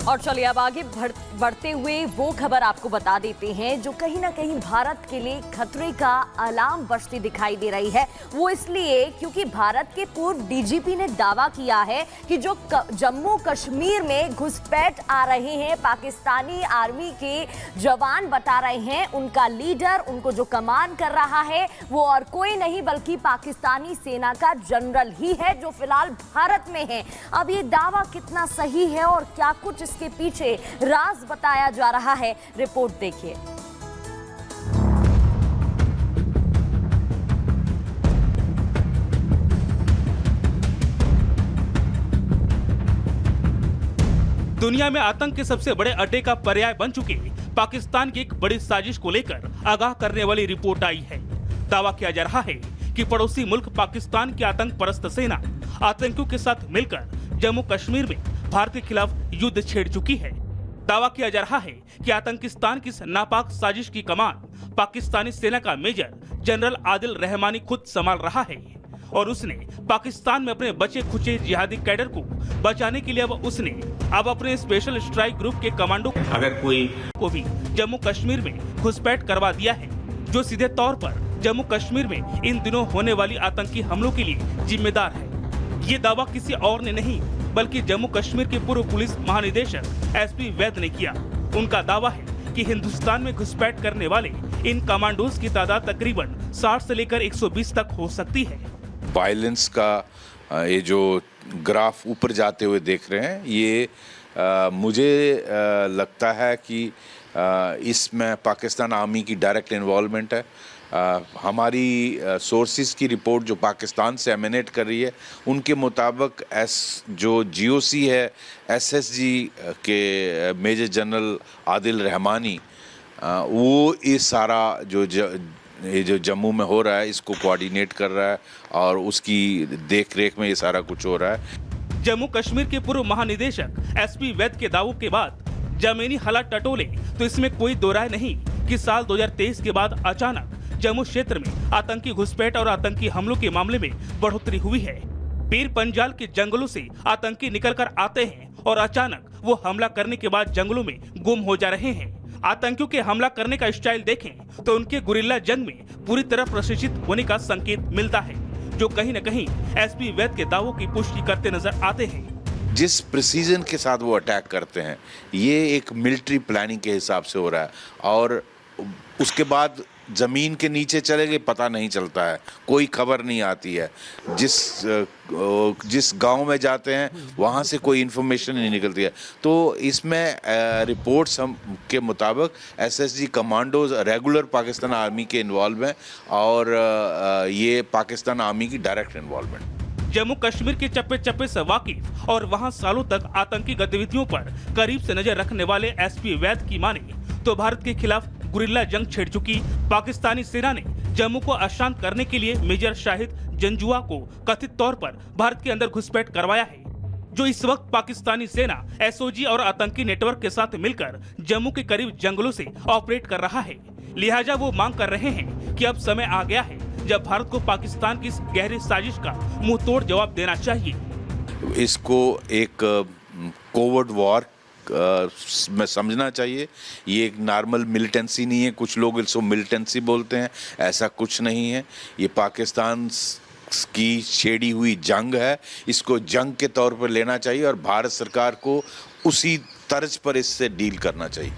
और चलिए अब आगे बढ़ते हुए वो खबर आपको बता देते हैं जो कहीं ना कहीं भारत के लिए खतरे का अलार्म बजती दिखाई दे रही है। वो इसलिए क्योंकि भारत के पूर्व डीजीपी ने दावा किया है कि जो जम्मू कश्मीर में घुसपैठ आ रहे हैं पाकिस्तानी आर्मी के जवान बता रहे हैं, उनका लीडर, उनको जो कमान कर रहा है वो और कोई नहीं बल्कि पाकिस्तानी सेना का जनरल ही है जो फिलहाल भारत में है। अब ये दावा कितना सही है और क्या कुछ इसके पीछे राज बताया जा रहा है, रिपोर्ट देखिए। दुनिया में आतंक के सबसे बड़े अड्डे का पर्याय बन चुके पाकिस्तान की एक बड़ी साजिश को लेकर आगाह करने वाली रिपोर्ट आई है। दावा किया जा रहा है कि पड़ोसी मुल्क पाकिस्तान की आतंक परस्त सेना आतंकियों के साथ मिलकर जम्मू कश्मीर में भारत के खिलाफ युद्ध छेड़ चुकी है। दावा किया जा रहा है कि आतंकिस्तान की इस नापाक साजिश की कमान पाकिस्तानी सेना का मेजर जनरल आदिल रहमानी खुद संभाल रहा है और उसने पाकिस्तान में अपने बचे खुचे जिहादी कैडर को बचाने के लिए अब अपने स्पेशल स्ट्राइक ग्रुप के कमांडो को भी जम्मू कश्मीर में घुसपैठ करवा दिया है, जो सीधे तौर पर जम्मू कश्मीर में इन दिनों होने वाली आतंकी हमलों के लिए जिम्मेदार है। ये दावा किसी और ने नहीं बल्कि जम्मू कश्मीर के पूर्व पुलिस महानिदेशक एसपी वैद ने किया। उनका दावा है कि हिंदुस्तान में घुसपैठ करने वाले इन कमांडोज की तादाद तकरीबन 60 से लेकर 120 तक हो सकती है। वायलेंस का ये जो ग्राफ ऊपर जाते हुए देख रहे हैं, ये मुझे लगता है कि इसमें पाकिस्तान आर्मी की डायरेक्ट इन्वॉल्वमेंट है। हमारी सोर्सेज की रिपोर्ट जो पाकिस्तान से एमिनेट कर रही है, उनके मुताबिक जो जीओसी है एसएसजी के मेजर जनरल आदिल रहमानी, वो इस सारा ये जो जम्मू में हो रहा है इसको कोऑर्डिनेट कर रहा है और उसकी देख रेख में ये सारा कुछ हो रहा है। जम्मू कश्मीर के पूर्व महानिदेशक एसपी वैद के दावों के बाद जमीनी हालात टटोले तो इसमें कोई दो राय नहीं कि साल 2023 के बाद अचानक जम्मू क्षेत्र में आतंकी घुसपैठ और आतंकी हमलों के मामले में बढ़ोतरी हुई है। पीर पंजाल के जंगलों से आतंकी निकल कर आते हैं और अचानक वो हमला करने के बाद जंगलों में गुम हो जा रहे हैं। आतंकियों के हमला करने का स्टाइल देखें तो उनके गुरिल्ला जंग में पूरी तरह प्रशिक्षित होने का संकेत मिलता है, जो कहीं न कहीं एसपी वैद के दावों की पुष्टि करते नजर आते हैं। जिस प्रिसीजन के साथ वो अटैक करते हैं, ये एक मिलिट्री प्लानिंग के हिसाब से हो रहा है और उसके बाद जमीन के नीचे चले गए पता नहीं चलता है, कोई खबर नहीं आती है। जिस गांव में जाते हैं वहां से कोई इन्फॉर्मेशन नहीं निकलती है। तो इसमें रिपोर्ट्स के मुताबिक SSG commandos regular Pakistan army के इन्वॉल्व हैं और ये पाकिस्तान आर्मी की डायरेक्ट इन्वॉल्वमेंट। जम्मू कश्मीर के चप्पे चप्पे से वाकिफ और वहां सालों तक आतंकी गतिविधियों पर करीब से नजर रखने वाले एसपी वैद की माने तो भारत के खिलाफ गुरिल्ला जंग छेड़ चुकी पाकिस्तानी सेना ने जम्मू को अशांत करने के लिए मेजर शाहिद जंजुआ को कथित तौर पर भारत के अंदर घुसपैठ करवाया है, जो इस वक्त पाकिस्तानी सेना एसओजी और आतंकी नेटवर्क के साथ मिलकर जम्मू के करीब जंगलों से ऑपरेट कर रहा है। लिहाजा वो मांग कर रहे हैं कि अब समय आ गया है जब भारत को पाकिस्तान की इस गहरी साजिश का मुंह तोड़ जवाब देना चाहिए। इसको एक कोवर्ड वॉर में समझना चाहिए। ये एक नॉर्मल मिलिटेंसी नहीं है, कुछ लोग इसको मिलिटेंसी बोलते हैं, ऐसा कुछ नहीं है। ये पाकिस्तान की छेड़ी हुई जंग है, इसको जंग के तौर पर लेना चाहिए और भारत सरकार को उसी तर्ज पर इससे डील करना चाहिए।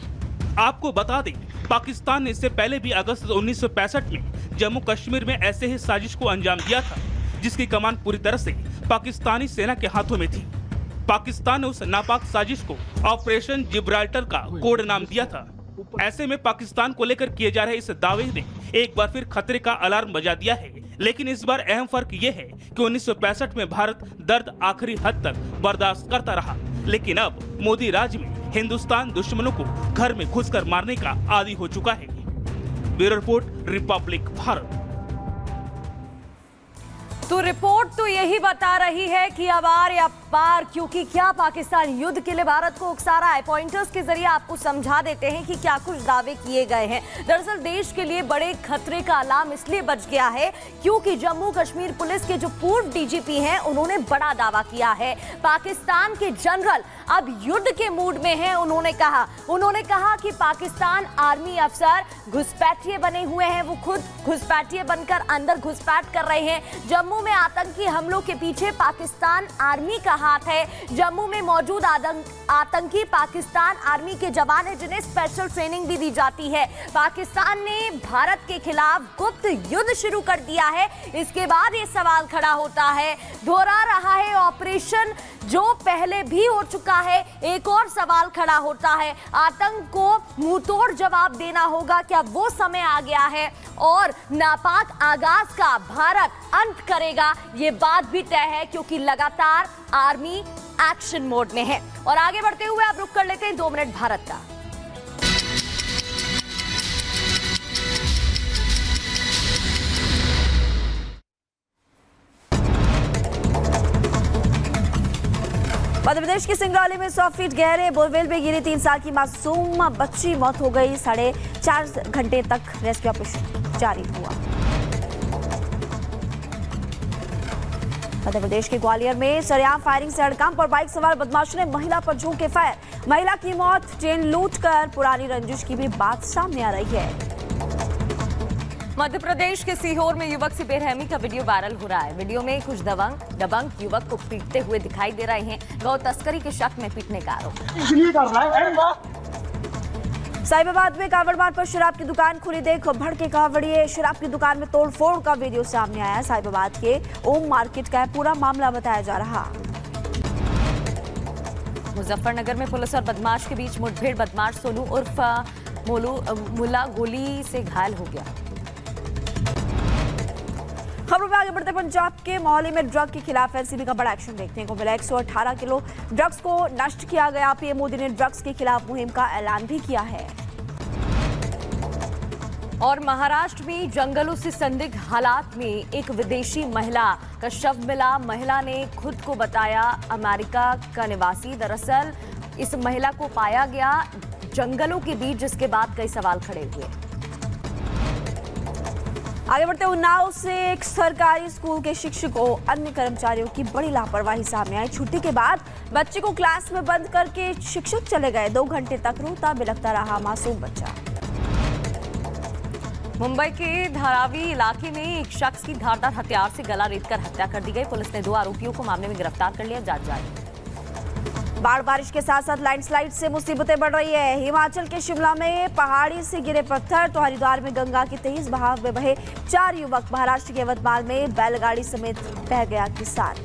आपको बता दें, पाकिस्तान ने इससे पहले भी अगस्त 1965 में जम्मू कश्मीर में ऐसे ही साजिश को अंजाम दिया था, जिसकी कमान पूरी तरह से पाकिस्तानी सेना के हाथों में थी। पाकिस्तान ने उस नापाक साजिश को ऑपरेशन जिब्राल्टर का कोड नाम दिया था। ऐसे में पाकिस्तान को लेकर किए जा रहे इस दावे ने एक बार फिर खतरे का अलार्म बजा दिया है। लेकिन इस बार अहम फर्क ये है कि 1965 में भारत दर्द आखिरी हद तक बर्दाश्त करता रहा, लेकिन अब मोदी राज में हिंदुस्तान दुश्मनों को घर में घुसकर मारने का आदी हो चुका है। Bureau report, Republic Bharat. तो रिपोर्ट तो यही बता रही है कि अब आर या पार, क्योंकि क्या पाकिस्तान युद्ध के लिए भारत को उकसा रहा है। पॉइंटर्स के जरिए आपको समझा देते हैं कि क्या कुछ दावे किए गए हैं। दरअसल देश के लिए बड़े खतरे का अलार्म इसलिए बज गया है क्योंकि जम्मू कश्मीर पुलिस के जो पूर्व डीजीपी हैं उन्होंने बड़ा दावा किया है। पाकिस्तान के जनरल अब युद्ध के मूड में हैं। उन्होंने कहा कि पाकिस्तान आर्मी अफसर घुसपैठिए बने हुए हैं, वो खुद घुसपैठिए बनकर अंदर घुसपैठ कर रहे हैं। जम्मू में आतंकी हमलों के पीछे पाकिस्तान आर्मी का हाथ है। जम्मू में मौजूद आतंकी पाकिस्तान आर्मी के जवान हैं जिन्हें स्पेशल ट्रेनिंग भी दी जाती है। पाकिस्तान ने भारत के खिलाफ गुप्त युद्ध शुरू कर दिया है। इसके बाद ये सवाल खड़ा होता है, दोहरा रहा है ऑपरेशन जो पहले भी हो चुका है। एक और सवाल खड़ा होता है, आतंक को मुंहतोड़ जवाब देना होगा। क्या वो समय आ गया है और नापाक आगाज का भारत अंत करेगा? ये बात भी तय है क्योंकि लगातार आर्मी एक्शन मोड में है। और आगे बढ़ते हुए आप रुक कर लेते हैं 2 मिनट भारत का। मध्य प्रदेश के सिंगरौली में 100 फीट गहरे बोरवेल में गिरी 3 साल की मासूम बच्ची, मौत हो गई। 4.5 घंटे तक रेस्क्यू ऑपरेशन जारी हुआ। मध्य प्रदेश के ग्वालियर में सरेआम फायरिंग से हड़कंप और बाइक सवार बदमाशों ने महिला पर झोंके फायर। महिला की मौत, चेन लूटकर पुरानी रंजिश की भी बात सामने आ रही है। मध्य प्रदेश के सीहोर में युवक से बेरहमी का वीडियो वायरल हो रहा है। वीडियो में कुछ दबंग युवक को पीटते हुए दिखाई दे रहे हैं। गौ तस्करी के शक में पीटने का आरोप। साहिबाबाद में कावड़ मार्ग पर शराब की दुकान खुली, देखो भड़के कावड़िए। शराब की दुकान में तोड़फोड़ का वीडियो सामने आया। साहिबाबाद के ओम मार्केट का पूरा मामला बताया जा रहा। मुजफ्फरनगर में पुलिस और बदमाश के बीच मुठभेड़। बदमाश सोनू उर्फ मुल्ला गोली से घायल हो गया। खबरों में आगे बढ़ते, पंजाब के मोहाली में ड्रग के खिलाफ एनसीबी का बड़ा एक्शन देखने को मिला। 118 किलो ड्रग्स को नष्ट किया गया। पीएम मोदी ने ड्रग्स के खिलाफ मुहिम का ऐलान भी किया है। और महाराष्ट्र में जंगलों से संदिग्ध हालात में एक विदेशी महिला का शव मिला। महिला ने खुद को बताया अमेरिका का निवासी। दरअसल इस महिला को पाया गया जंगलों के बीच, जिसके बाद कई सवाल खड़े हुए। आगे बढ़ते, उन्नाव से एक सरकारी स्कूल के शिक्षकों अन्य कर्मचारियों की बड़ी लापरवाही सामने आई। छुट्टी के बाद बच्चे को क्लास में बंद करके शिक्षक चले गए। 2 घंटे तक रोता बिलखता रहा मासूम बच्चा। मुंबई के धारावी इलाके में एक शख्स की धारदार हथियार से गला रेतकर हत्या कर दी गई। पुलिस ने 2 आरोपियों को मामले में गिरफ्तार कर लिया। जांच जारी। बाढ़ बारिश के साथ साथ लैंडस्लाइड से मुसीबतें बढ़ रही है। हिमाचल के शिमला में पहाड़ी से गिरे पत्थर, तो हरिद्वार में गंगा के तेज बहाव में बहे 4 युवक। महाराष्ट्र के यवतमाल में बैलगाड़ी समेत बह गया किसान।